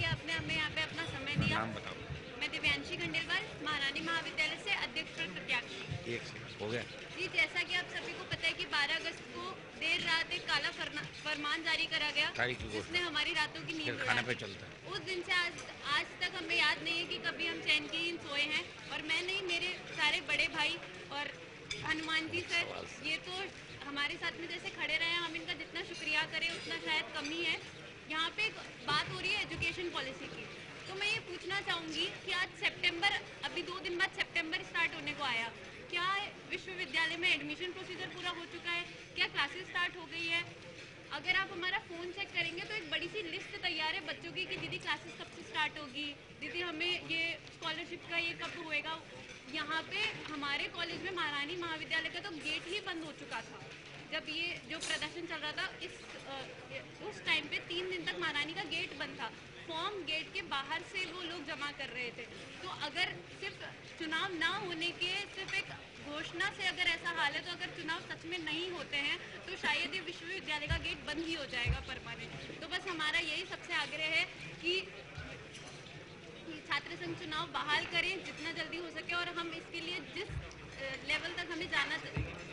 कि आपने हमें यहाँ पे अपना समय दिया। नाम बताओ। मैं दिव्यांशी खंडेलवाल, महारानी महाविद्यालय से अध्यक्ष पद प्रत्याशी। एक सेकंड हो गया। जी, जैसा कि आप सभी को पता है कि 12 अगस्त को देर रात एक काला फरमान जारी करा गया, जिसने हमारी रातों की नींद उड़ा दी। चलता है। उस दिन से आज तक हमें याद नहीं है कि कभी हम चैन की नींद सोए हैं। और मैं नहीं, मेरे सारे बड़े भाई और हनुमान जी सर, ये तो हमारे साथ में जैसे खड़े रहे हैं, हम इनका जितना शुक्रिया करें उतना शायद कम ही है। यहाँ पे एक बात हो रही है एजुकेशन पॉलिसी की, तो मैं ये पूछना चाहूँगी कि आज सितंबर, अभी 2 दिन बाद सितंबर स्टार्ट होने को आया, क्या विश्वविद्यालय में एडमिशन प्रोसीजर पूरा हो चुका है? क्या क्लासेस स्टार्ट हो गई है? अगर आप हमारा फ़ोन चेक करेंगे तो एक बड़ी सी लिस्ट तैयार है बच्चों की कि दीदी क्लासेस कब से स्टार्ट होगी, दीदी हमें ये स्कॉलरशिप का ये कब होएगा। यहाँ पे हमारे कॉलेज में महारानी महाविद्यालय का तो गेट ही बंद हो चुका था जब ये जो प्रदर्शन चल रहा था। उस टाइम पे 3 दिन तक महारानी का गेट बंद था। फॉर्म गेट के बाहर से वो लोग जमा कर रहे थे। तो अगर सिर्फ चुनाव ना होने के सिर्फ एक घोषणा से अगर ऐसा हाल है, तो अगर चुनाव सच में नहीं होते हैं तो शायद ये विश्वविद्यालय का गेट बंद ही हो जाएगा परमानेंट। तो बस हमारा यही सबसे आग्रह है कि छात्र संघ चुनाव बहाल करें जितना जल्दी हो सके, और हम इसके लिए जिस लेवल तक हमें जाना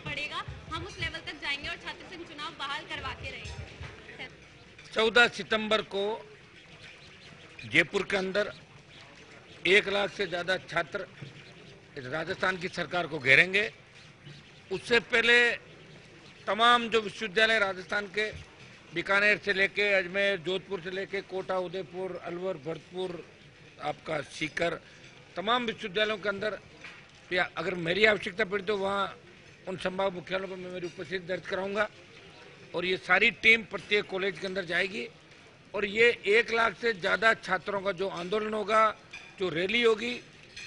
पड़ेगा हम उस लेवल तक जाएंगे और छात्र संघ चुनाव बहाल करवा के रहेंगे। 14 सितंबर को जयपुर के अंदर 1 लाख से ज़्यादा छात्र राजस्थान की सरकार को घेरेंगे। उससे पहले तमाम जो विश्वविद्यालय राजस्थान के बीकानेर से लेके अजमेर, जोधपुर से लेके कोटा, उदयपुर, अलवर, भरतपुर, आपका सीकर, तमाम विश्वविद्यालयों के अंदर अगर मेरी आवश्यकता पड़ी तो वहाँ उन संभाग मुख्यालयों पर मैं मेरी उपस्थिति दर्ज कराऊंगा और ये सारी टीम प्रत्येक कॉलेज के अंदर जाएगी। और ये 1 लाख से ज़्यादा छात्रों का जो आंदोलन होगा, जो रैली होगी,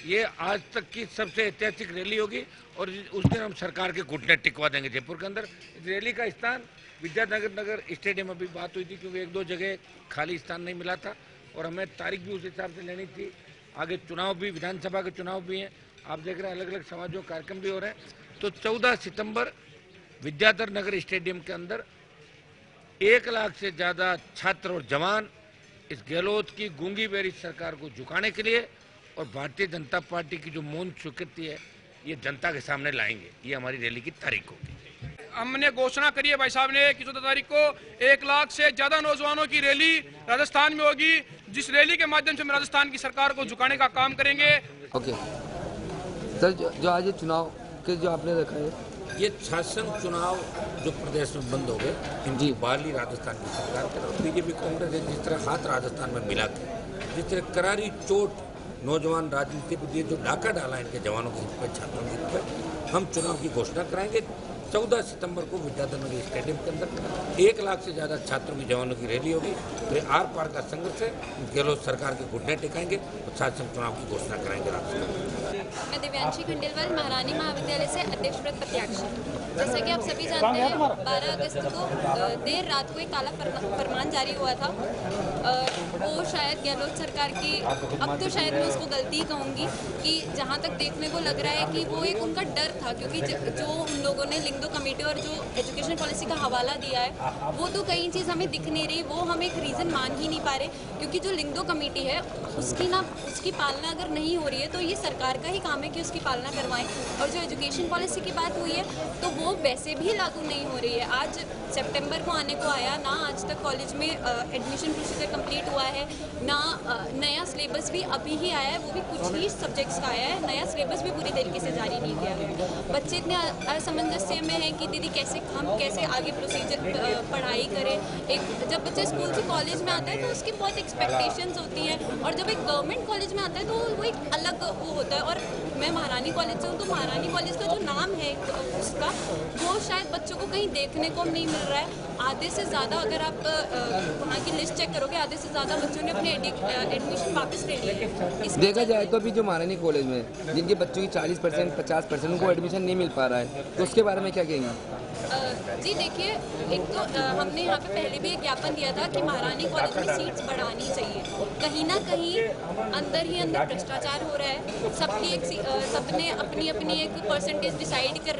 ये आज तक की सबसे ऐतिहासिक रैली होगी और उस दिन हम सरकार के घुटने टिकवा देंगे जयपुर के अंदर। इस रैली का स्थान विद्यानगर स्टेडियम अभी बात हुई थी क्योंकि 1-2 जगह खाली स्थान नहीं मिला था और हमें तारीख भी उस हिसाब से लेनी थी। आगे चुनाव भी, विधानसभा के चुनाव भी हैं, आप देख रहे हैं अलग अलग समाजों कार्यक्रम भी हो रहे हैं। तो 14 सितंबर विद्याधर नगर स्टेडियम के अंदर 1 लाख से ज़्यादा छात्र और जवान इस गहलोत की गूंगी बेरी सरकार को झुकाने के लिए और भारतीय जनता पार्टी की जो मौन स्वीकृति है ये जनता के सामने लाएंगे। ये हमारी रैली की तारीख होगी। हमने घोषणा करी है भाई साहब ने कि 14 तारीख को 1 लाख से ज्यादा नौजवानों की रैली राजस्थान में होगी, जिस रैली के माध्यम से हम राजस्थान की सरकार को झुकाने का काम करेंगे। ओके सर, जो आज ये चुनाव के जो आपने रखा है, ये शासन चुनाव जो प्रदेश में बंद हो गए, इनकी बहाली राजस्थान की सरकार के और बीजेपी कांग्रेस ने जिस तरह हाथ राजस्थान में मिला के जिस तरह करारी चोट नौजवान राजनीति पर जो डाका डाला इनके जवानों के हित पर, छात्रों के हित पर, हम चुनाव की घोषणा कराएंगे। 14 सितंबर को विद्याधर नगर स्टेडियम के अंदर 1 लाख से ज़्यादा छात्रों की जवानों की रैली होगी। तो आर पार का संघर्ष है, गहलोत सरकार के घुटने टिकाएंगे और शासन चुनाव की घोषणा कराएंगे राजस्थान। मैं दिव्यांशी खंडेलवाल, महारानी महाविद्यालय से अध्यक्ष पद प्रत्याशी। जैसा कि आप सभी जानते हैं, 12 अगस्त को देर रात को एक काला फरमान जारी हुआ था। वो शायद गहलोत सरकार की, अब तो शायद मैं उसको गलती कहूँगी कि जहाँ तक देखने को लग रहा है कि वो एक उनका डर था, क्योंकि जो उन लोगों ने लिंगदो कमेटी और जो एजुकेशन पॉलिसी का हवाला दिया है वो तो कई चीज़ हमें दिख नहीं रही, वो हम एक रीज़न मान ही नहीं पा रहे। क्योंकि जो लिंगदो कमेटी है उसकी पालना अगर नहीं हो रही है तो ये सरकार का ही काम है कि उसकी पालना करवाएं। और जो एजुकेशन पॉलिसी की बात हुई है तो वो वैसे भी लागू नहीं हो रही है। आज सितंबर को आने को आया ना, आज तक कॉलेज में एडमिशन प्रोसीजर कंप्लीट हुआ है ना, नया सिलेबस भी अभी ही आया है, वो भी कुछ ही सब्जेक्ट्स का आया है, नया सिलेबस भी पूरी तरीके से जारी नहीं किया है। बच्चे इतने असमंजस्य में हैं कि दीदी हम कैसे आगे प्रोसीजर पढ़ाई करें। एक जब बच्चा स्कूल से कॉलेज में आता है तो उसकी बहुत एक्सपेक्टेशंस होती हैं, और जब एक गवर्नमेंट कॉलेज में आता है तो वो एक अलग वो होता है। और मैं महारानी कॉलेज से हूँ, तो महारानी कॉलेज का जो नाम है उसका, वो शायद बच्चों को कहीं देखने को नहीं मिल रहा है। आधे से ज़्यादा, अगर आप वहाँ की लिस्ट चेक करोगे, आधे से ज़्यादा बच्चों ने अपने एडमिशन वापस ले लिए। देखा जाए तो अभी जो महारानी कॉलेज में जिनके बच्चों की 40% 50% उनको एडमिशन नहीं मिल पा रहा है, तो उसके बारे में क्या कहेंगे? जी देखिए, एक तो हमने यहाँ पे पहले भी एक ज्ञापन दिया था कि महारानी कॉलेज में सीट्स बढ़ानी चाहिए। कहीं ना कहीं अंदर ही अंदर भ्रष्टाचार हो रहा है। सबने अपनी अपनी एक परसेंटेज डिसाइड कर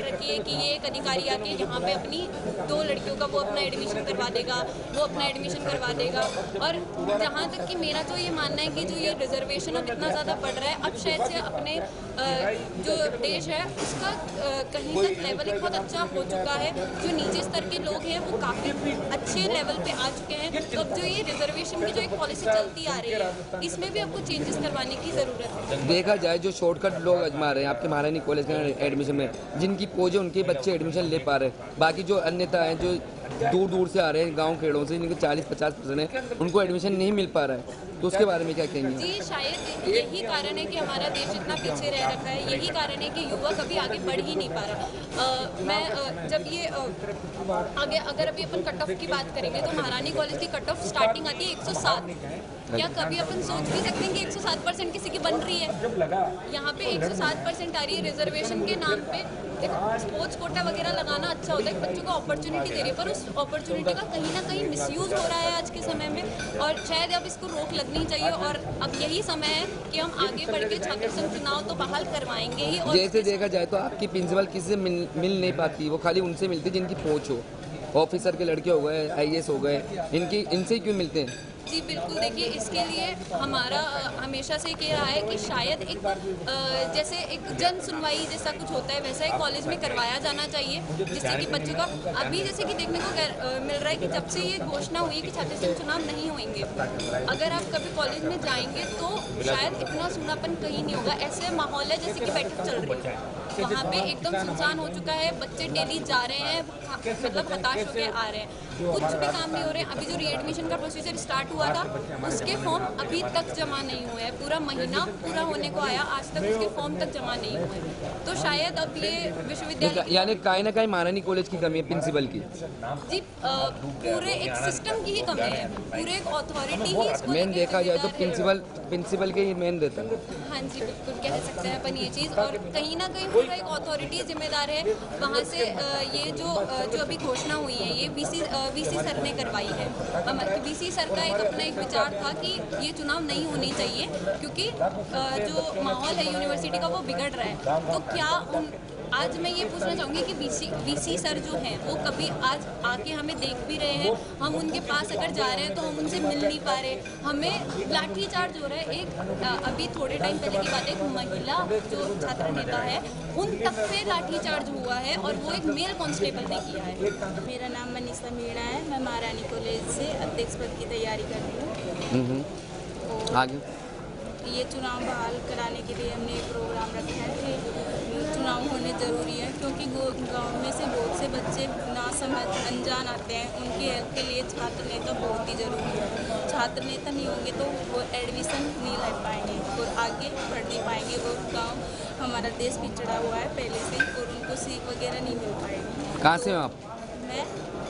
रखी है कि ये एक अधिकारी आके यहाँ पे अपनी 2 लड़कियों का वो अपना एडमिशन करवा देगा, वो अपना एडमिशन करवा देगा। और जहाँ तक कि मेरा तो ये मानना है कि जो ये रिजर्वेशन अब इतना ज़्यादा बढ़ रहा है, अब शायद से अपने जो देश है उसका कहीं तक लेवल एक बहुत अच्छा हो चुका है। जो नीचे स्तर के लोग हैं वो काफ़ी अच्छे लेवल पे आ चुके हैं। तो अब जो ये रिजर्वेशन की जो एक पॉलिसी चलती आ रही है, इसमें भी आपको चेंजेस करवाने की ज़रूरत है। देखा जाए जो शॉर्टकट लोग आजमा रहे हैं आपके महारानी कॉलेज में एडमिशन में, जिनकी पोज है उनके बच्चे एडमिशन ले पा रहे हैं, बाकी जो अन्यथा हैं जो दूर दूर से आ रहे हैं गांव खेड़ों से, जिनके 40-50% है, उनको एडमिशन नहीं मिल पा रहा है। तो उसके बारे में क्या कहेंगे? जी शायद यही कारण है कि हमारा देश इतना पीछे रह रखा है। यही कारण है कि युवा कभी आगे बढ़ ही नहीं पा रहा। जब ये आगे अगर अभी अपन कट ऑफ की बात करेंगे तो महारानी कॉलेज की कट ऑफ स्टार्टिंग आती है 107। क्या कभी अपन सोच भी सकते हैं कि 107% किसी की बन रही है? यहाँ पे 107% आ रही है रिजर्वेशन के नाम पे। देखो, स्पोर्ट्स कोटा वगैरह लगाना अच्छा होता है, बच्चों को अपॉर्चुनिटी दे रही है, पर उस अपॉर्चुनिटी का कहीं ना कहीं मिसयूज हो रहा है आज के समय में, और शायद अब इसको रोक लगनी चाहिए। और अब यही समय है कि हम आगे बढ़ के छात्र संघ चुनाव तो बहाल करवाएंगे ही। और जैसे देखा जाए तो आपकी प्रिंसिपल किसी से मिल नहीं पाती, वो खाली उनसे मिलती जिनकी पहुँच हो। ऑफिसर के लड़के हो गए, IAS हो गए, इनसे क्यों मिलते हैं? जी बिल्कुल, देखिए इसके लिए हमारा हमेशा से ये रहा है कि शायद एक जैसे एक जन सुनवाई जैसा कुछ होता है वैसा एक कॉलेज में करवाया जाना चाहिए, जिससे कि बच्चों का अभी जैसे कि देखने को मिल रहा है कि जब से ये घोषणा हुई है कि छात्र संघ चुनाव नहीं होंगे, अगर आप कभी कॉलेज में जाएंगे तो शायद इतना सुनापन कहीं नहीं होगा। ऐसे माहौल है जैसे कि बैठक चल रही है, वहाँ पे एकदम सुनसान हो चुका है। बच्चे डेली जा रहे हैं, मतलब हताश होकर आ रहे हैं, कुछ भी काम नहीं हो रहे हैं। अभी जो रीएडमिशन का प्रोसीजर स्टार्ट हुआ था उसके फॉर्म अभी तक जमा नहीं हुए हैं। पूरा महीना पूरा होने को आया, आज तक उसके फॉर्म तक जमा नहीं हुए। तो शायद अब ये विश्वविद्यालय यानी कहीं ना कहीं महारानी कॉलेज की कमी है प्रिंसिपल की। जी पूरे एक सिस्टम की ही कमी है, पूरे एक अथॉरिटी ही इसको मेन देखा जाए तो प्रिंसिपल के ही मेन देता है। हाँ जी बिल्कुल कह सकते हैं अपन ये चीज़, और कहीं ना कहीं पूरा एक अथॉरिटी जिम्मेदार है। वहाँ से ये जो अभी घोषणा हुई है ये वीसी सर ने करवाई है। वीसी सर का अपना एक विचार था कि ये चुनाव नहीं होने चाहिए क्योंकि जो माहौल है यूनिवर्सिटी का वो बिगड़ रहा है। तो क्या आज मैं ये पूछना चाहूँगी कि वीसी सर जो हैं वो कभी आज आके हमें देख भी रहे हैं? हम उनके पास अगर जा रहे हैं तो हम उनसे मिल नहीं पा रहे, हमें लाठीचार्ज हो रहा है। एक अभी थोड़े टाइम पहले की बात है, एक महिला जो छात्र नेता है उन तक पे लाठीचार्ज हुआ है और वो एक मेल कांस्टेबल ने किया है। मेरा नाम मनीषा मीणा है, मैं महारानी कॉलेज से अध्यक्ष पद की तैयारी कर रही हूँ। आगे ये चुनाव बहाल कराने के लिए हमने एक प्रोग्राम रखा है कि चुनाव होने ज़रूरी है, क्योंकि गांव में से बहुत से बच्चे नासमझ अनजान आते हैं। उनकी हेल्प के लिए छात्र नेता बहुत ही ज़रूरी है। छात्र नेता नहीं होंगे तो वो एडमिशन नहीं ले पाएंगे और आगे बढ़ नहीं पाएंगे। और गांव हमारा देश पिछड़ा हुआ है पहले से, और उनको सीख वगैरह नहीं मिल पाएगी। कहाँ से हो आप? मैं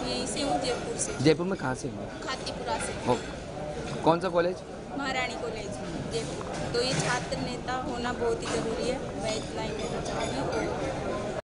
यहीं से हूँ, जयपुर से। जयपुर में कहाँ से हो? खातीपुरा से। कौन सा कॉलेज? महारानी कॉलेज जयपुर। तो ये छात्र नेता होना बहुत ही ज़रूरी है। मैं इतना ही कहना चाहूँगी।